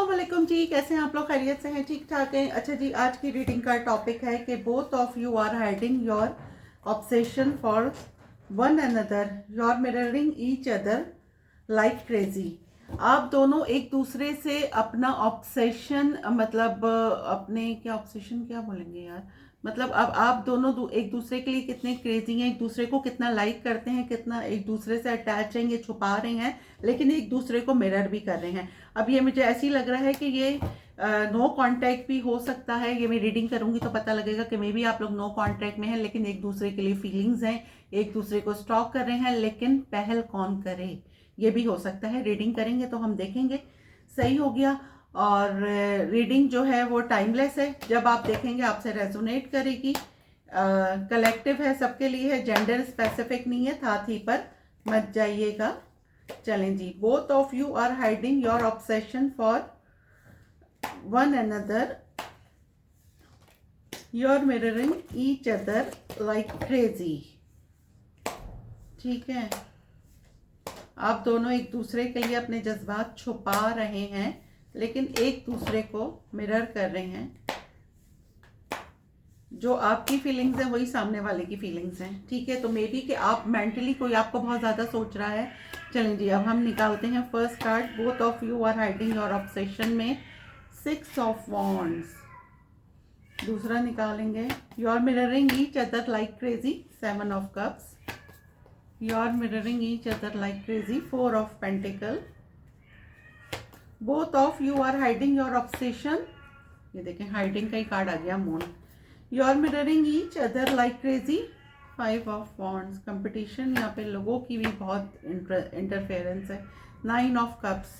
अस्सलाम वालेकुम जी, कैसे हैं आप लोग? खैरियत से हैं? ठीक ठाक हैं? अच्छा जी, आज की रीडिंग का टॉपिक है कि both of you are hiding your obsession for one another, your mirroring each other like crazy. आप दोनों एक दूसरे से अपना ऑब्सेशन, मतलब अपने क्या ऑब्सेशन क्या बोलेंगे यार, मतलब अब आप दोनों एक दूसरे के लिए कितने क्रेजी हैं, एक दूसरे को कितना लाइक करते हैं, कितना एक दूसरे से अटैच हैं, ये छुपा रहे हैं लेकिन एक दूसरे को मिरर भी कर रहे हैं। अब ये मुझे ऐसी लग रहा है कि ये नो कांटेक्ट भी हो सकता है। ये मैं रीडिंग करूंगी तो पता लगेगा कि मे भी आप लोग नो कांटेक्ट में हैं लेकिन एक दूसरे के लिए फीलिंग्स हैं, एक दूसरे को स्टॉक कर रहे हैं, लेकिन पहल कौन करे ये भी हो सकता है। रीडिंग करेंगे तो हम देखेंगे सही हो गया। और रीडिंग जो है वो टाइमलेस है, जब आप देखेंगे आपसे रेजोनेट करेगी। कलेक्टिव है, सबके लिए है, जेंडर स्पेसिफिक नहीं है, था थी पर मत जाइएगा। चलें जी, both of you are hiding your obsession for one another, your mirroring each other like crazy. ठीक है, आप दोनों एक दूसरे के लिए अपने जज्बात छुपा रहे हैं लेकिन एक दूसरे को मिरर कर रहे हैं। जो आपकी फीलिंग्स है वही सामने वाले की फीलिंग्स हैं। ठीक है, तो मे बी कि आप मेंटली कोई आपको बहुत ज़्यादा सोच रहा है। चलें जी, अब हम निकालते हैं first card. Both of you are hiding your obsession में 6 ऑफ वॉन्ड्स। दूसरा निकालेंगे, your mirroring each other like crazy, 7 of cups. Your mirroring each other like crazy, 4 of pentacle. Both of you are hiding your obsession, ये देखें hiding का ही card आ गया, moon. Your mirroring each other like crazy, 5 of wands. Competition, यहाँ पे लोगों की भी बहुत इंटरफेरेंस है, 9 of cups.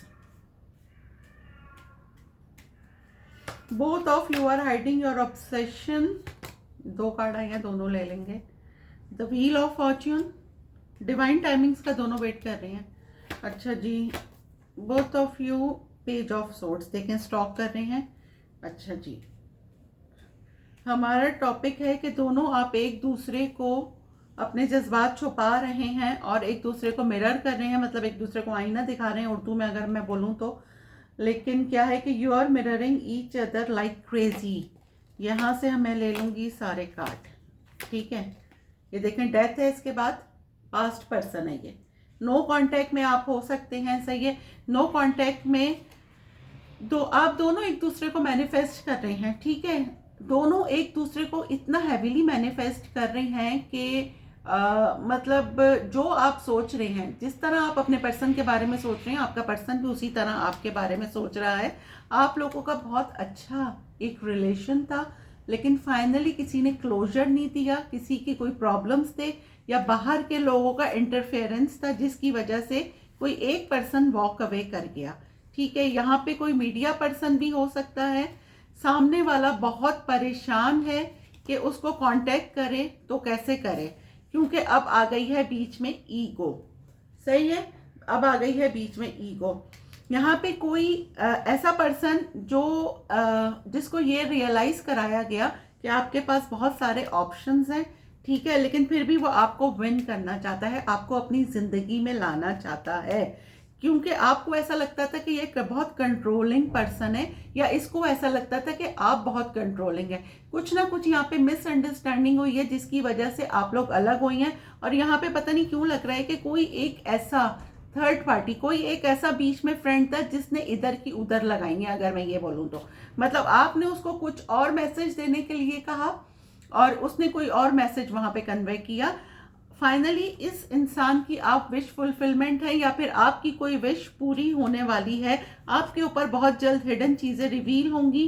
Both of you are hiding your obsession, 2 card आए हैं, दोनों ले लेंगे। The wheel of fortune, divine timings का दोनों वेट कर रहे हैं। अच्छा जी, both of you page of swords, देखें स्टॉक कर रहे हैं। अच्छा जी, हमारा टॉपिक है कि दोनों आप एक दूसरे को अपने जज्बात छुपा रहे हैं और एक दूसरे को मिरर कर रहे हैं, मतलब एक दूसरे को आईना दिखा रहे हैं उर्दू में अगर मैं बोलूँ तो। लेकिन क्या है कि you are mirroring each other like crazy. यहाँ से मैं ले लूँगी सारे कार्ड। ठीक है, ये देखें डेथ है, इसके बाद पास्ट पर्सन है, ये नो कांटेक्ट में आप हो सकते हैं। सही है, नो कांटेक्ट में आप दोनों एक दूसरे को मैनिफेस्ट कर रहे हैं। ठीक है, दोनों एक दूसरे को इतना हैवीली मैनिफेस्ट कर रहे हैं कि मतलब जो आप सोच रहे हैं, जिस तरह आप अपने पर्सन के बारे में सोच रहे हैं, आपका पर्सन भी उसी तरह आपके बारे में सोच रहा है। आप लोगों का बहुत अच्छा एक रिलेशन था लेकिन फाइनली किसी ने क्लोजर नहीं दिया, किसी की कोई प्रॉब्लम्स थे या बाहर के लोगों का इंटरफेरेंस था जिसकी वजह से कोई एक पर्सन वॉक अवे कर गया। ठीक है, यहाँ पे कोई मीडिया पर्सन भी हो सकता है। सामने वाला बहुत परेशान है कि उसको कांटेक्ट करे तो कैसे करे, क्योंकि अब आ गई है बीच में ईगो। सही है, अब आ गई है बीच में ईगो। यहाँ पे कोई ऐसा पर्सन जो जिसको ये रियलाइज कराया गया कि आपके पास बहुत सारे ऑप्शंस हैं। ठीक है, लेकिन फिर भी वो आपको विन करना चाहता है, आपको अपनी जिंदगी में लाना चाहता है, क्योंकि आपको ऐसा लगता था कि ये बहुत कंट्रोलिंग पर्सन है या इसको ऐसा लगता था कि आप बहुत कंट्रोलिंग है। कुछ ना कुछ यहाँ पे मिसअंडरस्टैंडिंग हुई है जिसकी वजह से आप लोग अलग हुई हैं। और यहाँ पे पता नहीं क्यों लग रहा है कि कोई एक ऐसा थर्ड पार्टी, कोई एक ऐसा बीच में फ्रेंड था जिसने इधर की उधर लगाई है, अगर मैं ये बोलूँ तो। मतलब आपने उसको कुछ और मैसेज देने के लिए कहा और उसने कोई और मैसेज वहां पे कन्वे किया। फाइनली इस इंसान की आप विश फुलफिलमेंट है या फिर आपकी कोई विश पूरी होने वाली है। आपके ऊपर बहुत जल्द हिडन चीजें रिवील होंगी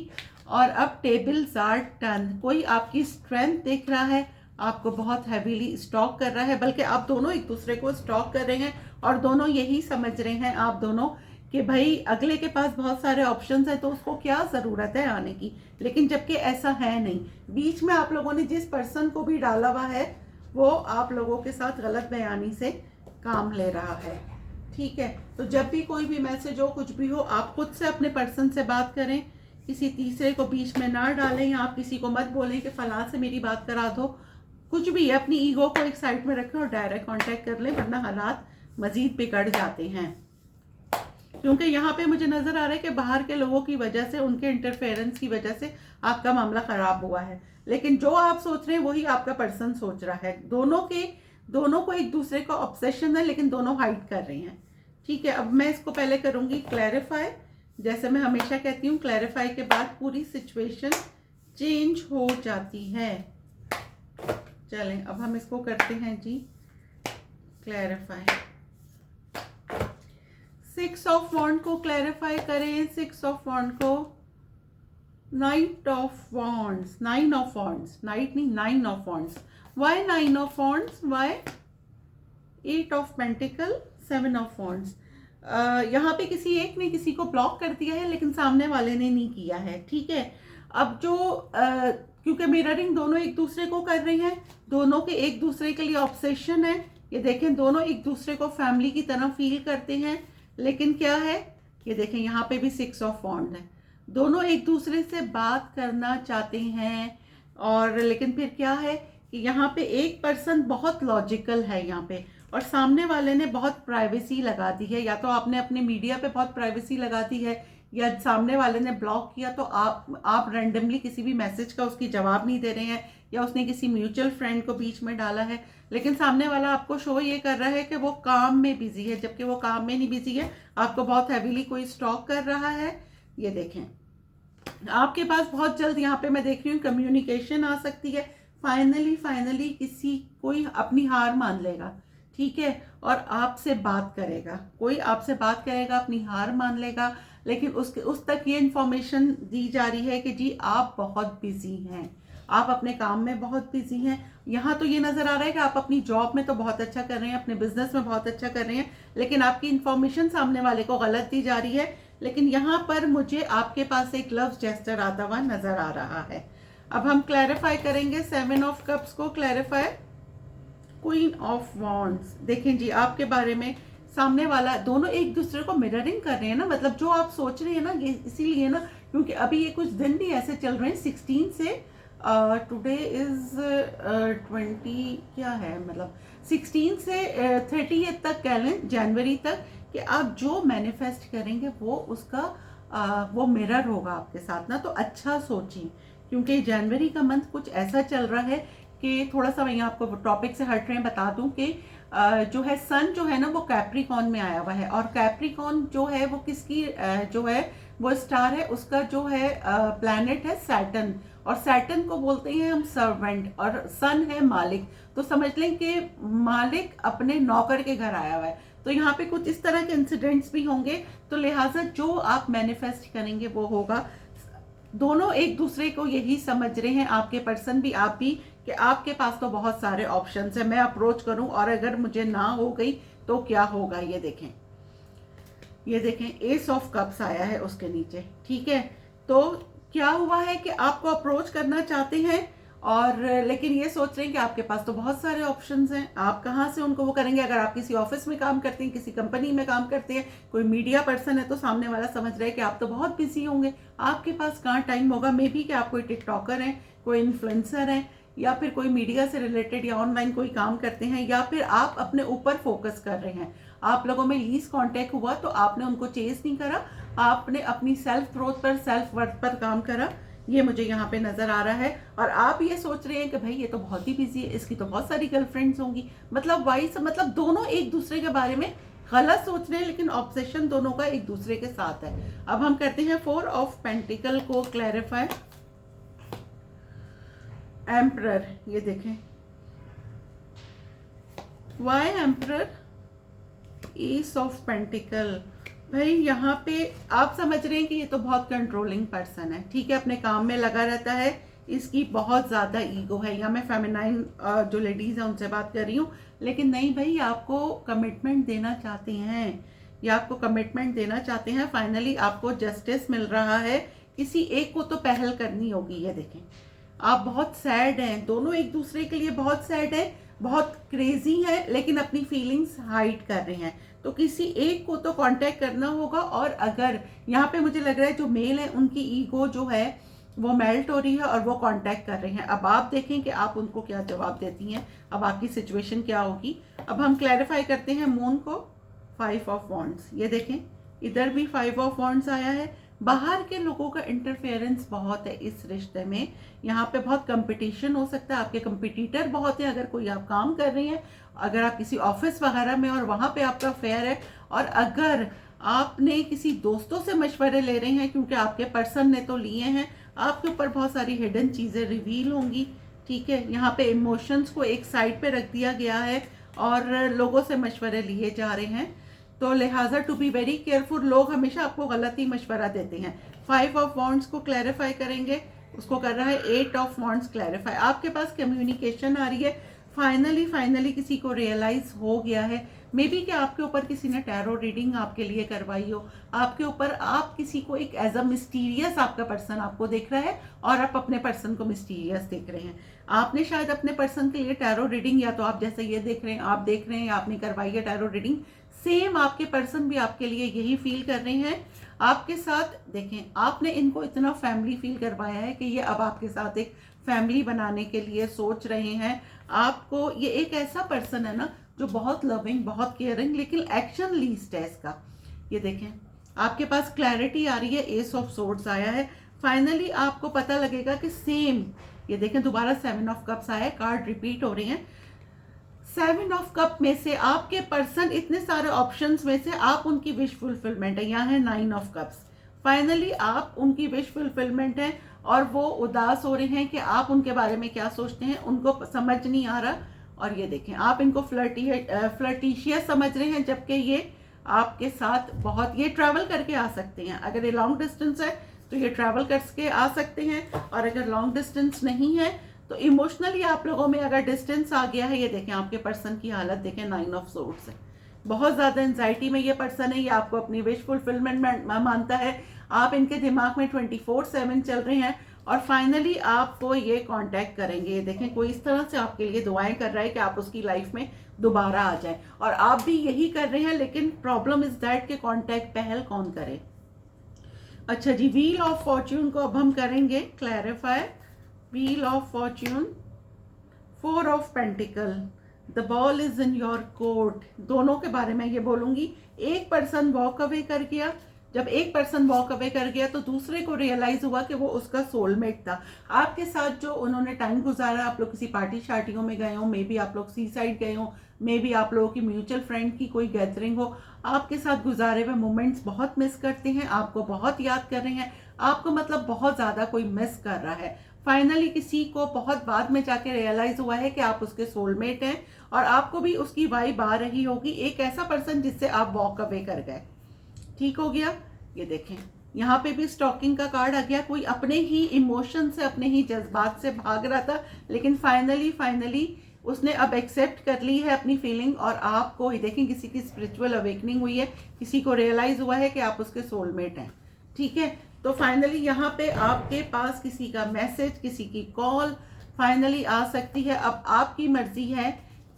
और अब टेबल्स आर टर्न। कोई आपकी स्ट्रेंथ देख रहा है, आपको बहुत हैवीली स्टॉक कर रहा है, बल्कि आप दोनों एक दूसरे को स्टॉक कर रहे हैं और दोनों यही समझ रहे हैं आप दोनों कि भाई अगले के पास बहुत सारे ऑप्शंस हैं तो उसको क्या ज़रूरत है आने की। लेकिन जबकि ऐसा है नहीं, बीच में आप लोगों ने जिस पर्सन को भी डाला हुआ है वो आप लोगों के साथ गलत बयानी से काम ले रहा है। ठीक है, तो जब भी कोई भी मैसेज हो, कुछ भी हो, आप खुद से अपने पर्सन से बात करें, किसी तीसरे को बीच में ना डालें या आप किसी को मत बोलें कि फलां से मेरी बात करा दो। कुछ भी, अपनी ईगो को एक साइड में रखें और डायरेक्ट कांटेक्ट कर लें, वरना हालात मजीद बिगड़ जाते हैं। क्योंकि यहाँ पे मुझे नज़र आ रहा है कि बाहर के लोगों की वजह से, उनके इंटरफेरेंस की वजह से आपका मामला ख़राब हुआ है, लेकिन जो आप सोच रहे हैं वही आपका पर्सन सोच रहा है। दोनों को एक दूसरे का ऑब्सेशन है, लेकिन दोनों हाइड कर रहे हैं। ठीक है, अब मैं इसको पहले करूँगी क्लैरिफाई। जैसे मैं हमेशा कहती हूँ, क्लैरिफाई के बाद पूरी सिचुएशन चेंज हो जाती है। चलें, अब हम इसको करते हैं जी क्लैरिफाई। 6 ऑफ वॉन्ड को क्लैरिफाई करें। 6 ऑफ वॉन्ड को knight of wands, 9 of wands, knight नहीं 9 of wands. Why 9 of wands? Why 8 of pentacle, 7 of wands. यहाँ पे किसी एक ने किसी को ब्लॉक कर दिया है, लेकिन सामने वाले ने नहीं किया है। ठीक है, अब जो क्योंकि मिररिंग दोनों एक दूसरे को कर रहे हैं, दोनों के एक दूसरे के लिए ऑब्सेशन है। ये देखें, दोनों एक दूसरे को फैमिली की तरह फील करते हैं, लेकिन क्या है, ये देखें यहाँ पे भी 6 ऑफ वॉन्ड है। दोनों एक दूसरे से बात करना चाहते हैं, और लेकिन फिर क्या है कि यहाँ पे एक पर्सन बहुत लॉजिकल है यहाँ पे, और सामने वाले ने बहुत प्राइवेसी लगा दी है। या तो आपने अपने मीडिया पे बहुत प्राइवेसी लगा दी है, या सामने वाले ने ब्लॉक किया तो आप रैंडमली किसी भी मैसेज का उसकी जवाब नहीं दे रहे हैं, या उसने किसी म्यूचुअल फ्रेंड को बीच में डाला है, लेकिन सामने वाला आपको शो ये कर रहा है कि वो काम में बिजी है, जबकि वो काम में नहीं बिजी है। आपको बहुत हैवीली कोई स्टॉक कर रहा है। ये देखें, आपके पास बहुत जल्द यहाँ पे मैं देख रही हूँ कम्युनिकेशन आ सकती है। फाइनली कोई अपनी हार मान लेगा, ठीक है, और आपसे बात करेगा। कोई आपसे बात करेगा, अपनी हार मान लेगा, लेकिन उस तक ये इन्फॉर्मेशन दी जा रही है कि जी आप बहुत बिजी हैं, आप अपने काम में बहुत बिजी हैं। यहाँ तो ये नज़र आ रहा है कि आप अपनी जॉब में तो बहुत अच्छा कर रहे हैं, अपने बिजनेस में बहुत अच्छा कर रहे हैं, लेकिन आपकी इन्फॉर्मेशन सामने वाले को गलत दी जा रही है। लेकिन यहाँ पर मुझे आपके पास एक लव जेस्चर आता हुआ नज़र आ रहा है। अब हम क्लैरिफाई करेंगे 7 ऑफ कप्स को क्लैरिफाई। क्वीन ऑफ वॉन्ड्स, देखें जी आपके बारे में सामने वाला, दोनों एक दूसरे को मिररिंग कर रहे हैं ना, मतलब जो आप सोच रहे हैं ना, ये इसीलिए ना, क्योंकि अभी ये कुछ दिन भी ऐसे चल रहे हैं 16 से टुडे इज 20 क्या है, मतलब 16 से 30 तक कह लें, जनवरी तक, कि आप जो मैनिफेस्ट करेंगे वो उसका वो मिरर होगा आपके साथ ना। तो अच्छा सोचिए, क्योंकि जनवरी का मंथ कुछ ऐसा चल रहा है कि थोड़ा सा मैं आपको टॉपिक से हट रहे हैं, बता दूं कि जो है सन जो है ना वो कैप्रिकॉन में आया हुआ है, और कैप्रिकॉन जो है वो किसकी जो है वो स्टार है, उसका जो है प्लैनेट है सैटर्न, और सैटर्न को बोलते हैं हम सर्वेंट, और सन है मालिक। तो समझ लें कि मालिक अपने नौकर के घर आया हुआ है। तो यहाँ पे कुछ इस तरह के इंसिडेंट्स भी होंगे, तो लिहाजा जो आप मैनिफेस्ट करेंगे वो होगा। दोनों एक दूसरे को यही समझ रहे हैं, आपके पर्सन भी आप भी, कि आपके पास तो बहुत सारे ऑप्शंस हैं, मैं अप्रोच करूं और अगर मुझे ना हो गई तो क्या होगा। ये देखें एस ऑफ कप्स आया है उसके नीचे, ठीक है। तो क्या हुआ है कि आपको अप्रोच करना चाहते हैं, और लेकिन ये सोच रहे हैं कि आपके पास तो बहुत सारे ऑप्शंस हैं, आप कहाँ से उनको वो करेंगे। अगर आप किसी ऑफिस में काम करते हैं, किसी कंपनी में काम करते हैं, कोई मीडिया पर्सन है, तो सामने वाला समझ रहा है कि आप तो बहुत बिजी होंगे, आपके पास कहाँ टाइम होगा। मे बी कि आप कोई टिकटॉकर हैं, कोई इन्फ्लुएंसर हैं, या फिर कोई मीडिया से रिलेटेड या ऑनलाइन कोई काम करते हैं, या फिर आप अपने ऊपर फोकस कर रहे हैं। आप लोगों में लीज कांटेक्ट हुआ तो आपने उनको चेस नहीं करा, आपने अपनी सेल्फ ग्रोथ पर, सेल्फ वर्थ पर काम करा। ये मुझे यहाँ पे नजर आ रहा है। और आप ये सोच रहे हैं कि भाई ये तो बहुत ही बिजी है, इसकी तो बहुत सारी गर्लफ्रेंड्स होंगी, मतलब वाइस, मतलब दोनों एक दूसरे के बारे में गलत सोच रहे हैं, लेकिन ऑब्सेशन दोनों का एक दूसरे के साथ है। अब हम करते हैं 4 ऑफ पेंटिकल को क्लैरिफाई। एम्परर, ये देखें why emperor, ace of pentacle. भाई यहाँ पे आप समझ रहे हैं कि ये तो बहुत कंट्रोलिंग पर्सन है, ठीक है, अपने काम में लगा रहता है, इसकी बहुत ज़्यादा ईगो है। या मैं फेमिनाइन जो लेडीज़ हैं उनसे बात कर रही हूँ, लेकिन नहीं भाई, आपको कमिटमेंट देना चाहते हैं, या आपको कमिटमेंट देना चाहते हैं। फाइनली आपको जस्टिस मिल रहा है, किसी एक को तो पहल करनी होगी। ये देखें आप बहुत सैड हैं, दोनों एक दूसरे के लिए बहुत सैड है, बहुत क्रेजी है, लेकिन अपनी फीलिंग्स हाइड कर रहे हैं। तो किसी एक को तो कांटेक्ट करना होगा। और अगर यहाँ पे मुझे लग रहा है जो मेल है उनकी ईगो जो है वो मेल्ट हो रही है और वो कांटेक्ट कर रहे हैं। अब आप देखें कि आप उनको क्या जवाब देती हैं, अब आपकी सिचुएशन क्या होगी। अब हम क्लैरिफाई करते हैं मून को, 5 ऑफ वॉन्ड्स। ये देखें इधर भी 5 ऑफ वॉन्ड्स आया है। बाहर के लोगों का इंटरफेरेंस बहुत है इस रिश्ते में। यहाँ पे बहुत कंपटीशन हो सकता है, आपके कंपटीटर बहुत है। अगर कोई आप काम कर रही हैं, अगर आप किसी ऑफिस वगैरह में और वहाँ पे आपका अफेयर है, और अगर आपने किसी दोस्तों से मशवरे ले रहे हैं, क्योंकि आपके पर्सन ने तो लिए हैं, आपके ऊपर बहुत सारी हिडन चीज़ें रिवील होंगी। ठीक है, यहाँ पे इमोशंस को एक साइड पे रख दिया गया है और लोगों से मशवरे लिए जा रहे हैं, तो लिहाजा टू बी वेरी केयरफुल। लोग हमेशा आपको गलत ही मशवरा देते हैं। 5 ऑफ वॉन्ड्स को क्लैरिफाई करेंगे, उसको कर रहा है 8 ऑफ वॉन्ड्स क्लैरिफाई। आपके पास कम्युनिकेशन आ रही है, फाइनली किसी को रियलाइज हो गया है। मे बी कि आपके ऊपर किसी ने टैरो रीडिंग आपके लिए करवाई हो, आपके ऊपर आप किसी को एक एज अ मिस्टीरियस आपका पर्सन आपको देख रहा है और आप अपने पर्सन को मिस्टीरियस देख रहे हैं। आपने शायद अपने पर्सन के लिए टैरो रीडिंग, या तो आप जैसे ये देख रहे हैं आप देख रहे हैं, या आपने करवाई है टैरो रीडिंग, सेम आपके पर्सन भी आपके लिए यही फील कर रहे हैं आपके साथ। देखें, आपने इनको इतना फैमिली फील करवाया है कि ये अब आपके साथ एक फैमिली बनाने के लिए सोच रहे हैं। आपको ये एक ऐसा पर्सन है ना जो बहुत लविंग, बहुत केयरिंग, लेकिन एक्शन लीस्ट है इसका। ये देखें, आपके पास क्लैरिटी आ रही है, एस ऑफ सोर्ड्स आया है। फाइनली आपको पता लगेगा कि सेम, ये देखें दोबारा 7 ऑफ कप्स आया है, कार्ड रिपीट हो रहे हैं। 7 ऑफ कप में से आपके पर्सन, इतने सारे ऑप्शंस में से आप उनकी विश फुलफिलमेंट है। यहाँ है 9 ऑफ कप्स। फाइनली आप उनकी विश फुलफिलमेंट है और वो उदास हो रहे हैं कि आप उनके बारे में क्या सोचते हैं, उनको समझ नहीं आ रहा। और ये देखें, आप इनको फ्लर्टिशियस समझ रहे हैं, जबकि ये आपके साथ बहुत, ये ट्रैवल करके आ सकते हैं। अगर ये लॉन्ग डिस्टेंस है तो ये ट्रैवल करके आ सकते हैं, और अगर लॉन्ग डिस्टेंस नहीं है तो इमोशनली आप लोगों में अगर डिस्टेंस आ गया है, ये देखें आपके पर्सन की हालत देखें, 9 ऑफ सोर्ड्स है। बहुत ज़्यादा एंजाइटी में ये पर्सन है, ये आपको अपनी विश फुलफिलमेंट मानता है। आप इनके दिमाग में 24/7 चल रहे हैं, और फाइनली आपको ये कांटेक्ट करेंगे। ये देखें, कोई इस तरह से आपके लिए दुआएं कर रहा है कि आप उसकी लाइफ में दोबारा आ जाए, और आप भी यही कर रहे हैं। लेकिन प्रॉब्लम इज दैट कि कांटेक्ट पहल कौन करे। अच्छा जी, व्हील ऑफ फॉर्च्यून को अब हम करेंगे clarify. Wheel of Fortune, 4 of pentacle, the ball is in your court. दोनों के बारे में ये बोलूंगी। एक पर्सन वॉक अवे कर गया, जब एक पर्सन वॉक अवे कर गया तो दूसरे को रियलाइज हुआ कि वो उसका सोलमेट था। आपके साथ जो उन्होंने टाइम गुजारा, आप लोग किसी पार्टी शार्टियों में गए हो, मे बी आप लोग सी साइड गए हो, मे बी आप लोगों की म्यूचुअल फ्रेंड की कोई गैदरिंग हो, आपके साथ गुजारे हुए मोमेंट्स बहुत मिस करते हैं, आपको बहुत याद कर रहे हैं, आपको मतलब बहुत ज़्यादा कोई मिस कर रहा है। फाइनली किसी को बहुत बाद में जाके रियलाइज हुआ है कि आप उसके सोलमेट हैं, और आपको भी उसकी वाइब आ रही होगी। एक ऐसा पर्सन जिससे आप वॉक अवे कर गए, ठीक हो गया। ये देखें, यहाँ पे भी स्टॉकिंग का कार्ड आ गया। कोई अपने ही इमोशन से, अपने ही जज्बात से भाग रहा था, लेकिन फाइनली उसने अब एक्सेप्ट कर ली है अपनी फीलिंग, और आपको ही देखें, किसी की स्पिरिचुअल अवेकनिंग हुई है, किसी को रियलाइज हुआ है कि आप उसके सोलमेट हैं। ठीक है, तो फाइनली यहाँ पे आपके पास किसी का मैसेज, किसी की कॉल फाइनली आ सकती है। अब आपकी मर्जी है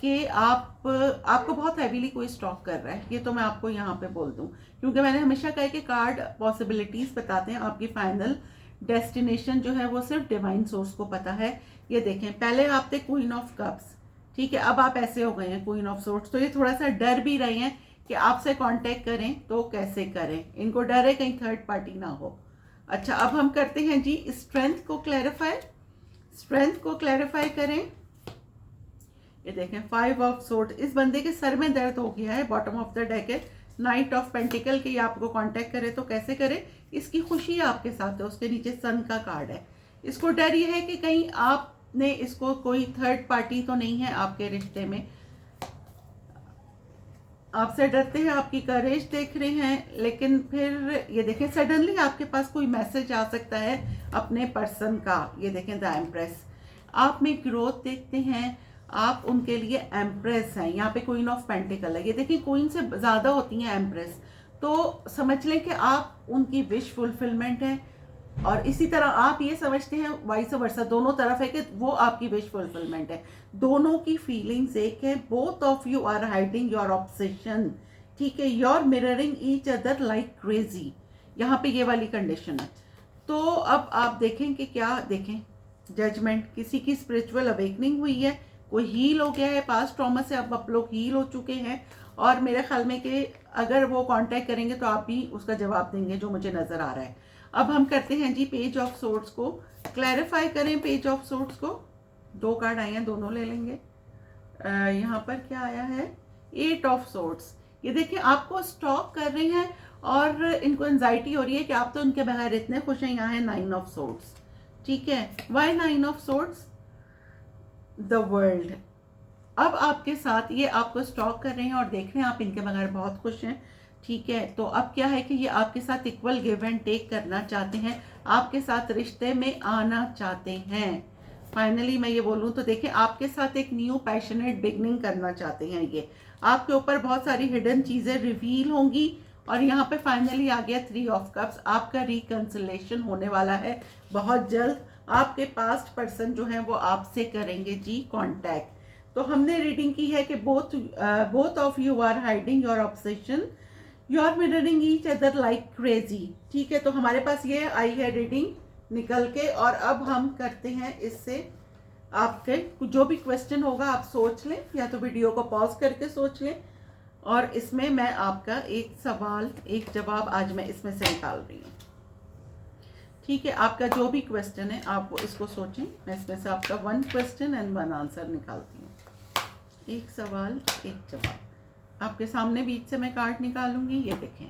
कि आपको बहुत हैवीली कोई स्टॉक कर रहा है, ये तो मैं आपको यहाँ पे बोल दूँ, क्योंकि मैंने हमेशा कहा कि कार्ड पॉसिबिलिटीज बताते हैं। आपकी फाइनल डेस्टिनेशन जो है वो सिर्फ डिवाइन सोर्स को पता है। ये देखें, पहले आप थे क्वीन ऑफ कप्स, ठीक है, अब आप ऐसे हो गए हैं क्वीन ऑफ सोर्स। तो ये थोड़ा सा डर भी रहे हैं कि आपसे कांटेक्ट करें तो कैसे करें, इनको डर है कहीं थर्ड पार्टी ना हो। अच्छा, अब हम करते हैं जी स्ट्रेंथ को क्लैरिफाई। स्ट्रेंथ को क्लैरिफाई करें। ये देखें, 5 ऑफ सोर्ड, इस बंदे के सर में दर्द हो गया है, बॉटम ऑफ द डेक है। नाइट ऑफ पेंटिकल के, आपको कांटेक्ट करे तो कैसे करे, इसकी खुशी आपके साथ है। उसके नीचे सन का कार्ड है। इसको डर ये है कि कहीं आपने इसको, कोई थर्ड पार्टी तो नहीं है आपके रिश्ते में, आपसे डरते हैं, आपकी करेज देख रहे हैं। लेकिन फिर ये देखें, सडनली आपके पास कोई मैसेज आ सकता है अपने पर्सन का। ये देखें, द एम्प्रेस, आप में ग्रोथ देखते हैं, आप उनके लिए एम्प्रेस हैं। यहाँ पे क्वीन ऑफ पेंटिकल है, ये देखिए क्वीन से ज़्यादा होती हैं एम्प्रेस, तो समझ लें कि आप उनकी विश फुलफिलमेंट है। और इसी तरह आप ये समझते हैं वाइस वर्सा, दोनों तरफ है कि वो आपकी विश फुलफिलमेंट है। दोनों की फीलिंग्स एक है। Both of you are hiding your obsession, ठीक है, your mirroring each other like crazy. यहाँ पे ये वाली कंडीशन है। तो अब आप देखें कि क्या देखें, जजमेंट, किसी की स्पिरिचुअल अवेकनिंग हुई है, कोई हील हो गया है पास्ट ट्रॉमा से, अब आप लोग हील हो चुके हैं। और मेरे ख्याल में कि अगर वो कांटेक्ट करेंगे तो आप भी उसका जवाब देंगे जो मुझे नज़र आ रहा है। अब हम करते हैं जी पेज ऑफ सोर्ड्स को, क्लैरिफाई करें पेज ऑफ सोर्ड्स को। 2 कार्ड आए हैं, दोनों ले लेंगे। यहाँ पर क्या आया है, 8 ऑफ सोर्ड्स। ये देखिए आपको स्टॉक कर रहे हैं और इनको एंजाइटी हो रही है कि आप तो उनके बगैर इतने खुश हैं। यहाँ है 9 ऑफ सोर्ड्स, ठीक है। Why 9 of swords? The world. अब आपके साथ ये आपको स्टॉक कर रहे हैं और देख रहे हैं आप इनके बगैर बहुत खुश हैं, ठीक है। तो अब क्या है कि ये आपके साथ इक्वल गिव एंड टेक करना चाहते हैं, आपके साथ रिश्ते में आना चाहते हैं। फाइनली मैं ये बोलूँ तो देखिए आपके साथ एक न्यू पैशनेट बिगनिंग करना चाहते हैं। ये आपके ऊपर बहुत सारी हिडन चीज़ें रिवील होंगी और यहाँ पे फाइनली आ गया 3 ऑफ कप्स। आपका रिकंसिलेशन होने वाला है बहुत जल्द। आपके पास्ट पर्सन जो है वो आपसे करेंगे जी कांटेक्ट। तो हमने रीडिंग की है कि both of you are hiding your obsession, you are mirroring each other like crazy, ठीक है। तो हमारे पास ये आई है रीडिंग निकल के। और अब हम करते हैं इससे आपके जो भी क्वेश्चन होगा आप सोच लें, या तो वीडियो को पॉज करके सोच लें, और इसमें मैं आपका एक सवाल एक जवाब आज मैं इसमें से निकाल रही हूँ, ठीक है। आपका जो भी क्वेश्चन है आप इसको सोचें, मैं इसमें से आपका 1 क्वेश्चन एंड 1 आंसर निकालती हूँ। एक सवाल एक जवाब। आपके सामने बीच से मैं कार्ड निकालूंगी। ये देखें,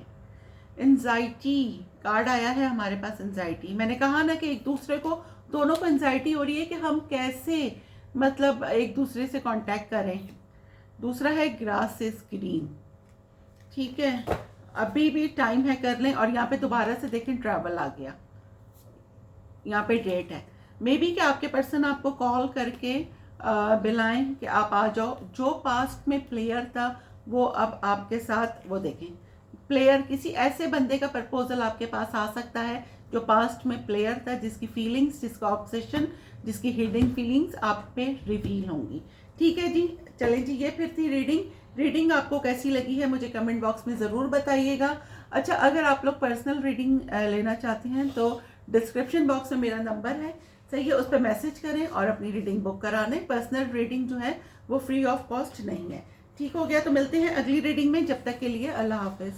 एंजाइटी कार्ड आया है हमारे पास। एंजाइटी, मैंने कहा ना कि एक दूसरे को, दोनों को एंजाइटी हो रही है कि हम कैसे मतलब एक दूसरे से कांटेक्ट करें। दूसरा है ग्रास इज ग्रीन, ठीक है। अभी भी टाइम है, कर लें। और यहाँ पे दोबारा से देखें ट्रैवल आ गया, यहाँ पे डेट है। मे बी कि आपके पर्सन आपको कॉल करके बुलाएं कि आप आ जाओ। जो पास्ट में प्लेयर था वो अब आपके साथ, वो देखें प्लेयर, किसी ऐसे बंदे का प्रपोजल आपके पास आ सकता है जो पास्ट में प्लेयर था, जिसकी फीलिंग्स, जिसका ऑब्सेशन, जिसकी हिडन फीलिंग्स आप पे रिवील होंगी, ठीक है जी। चलें जी, ये फिर थी रीडिंग आपको कैसी लगी है मुझे कमेंट बॉक्स में ज़रूर बताइएगा। अच्छा, अगर आप लोग पर्सनल रीडिंग लेना चाहते हैं तो डिस्क्रिप्शन बॉक्स में मेरा नंबर है, सही है, उस पर मैसेज करें और अपनी रीडिंग बुक करा लें। पर्सनल रीडिंग जो है वो फ्री ऑफ कॉस्ट नहीं है, ठीक हो गया। तो मिलते हैं अगली रीडिंग में, जब तक के लिए अल्लाह हाफिज़।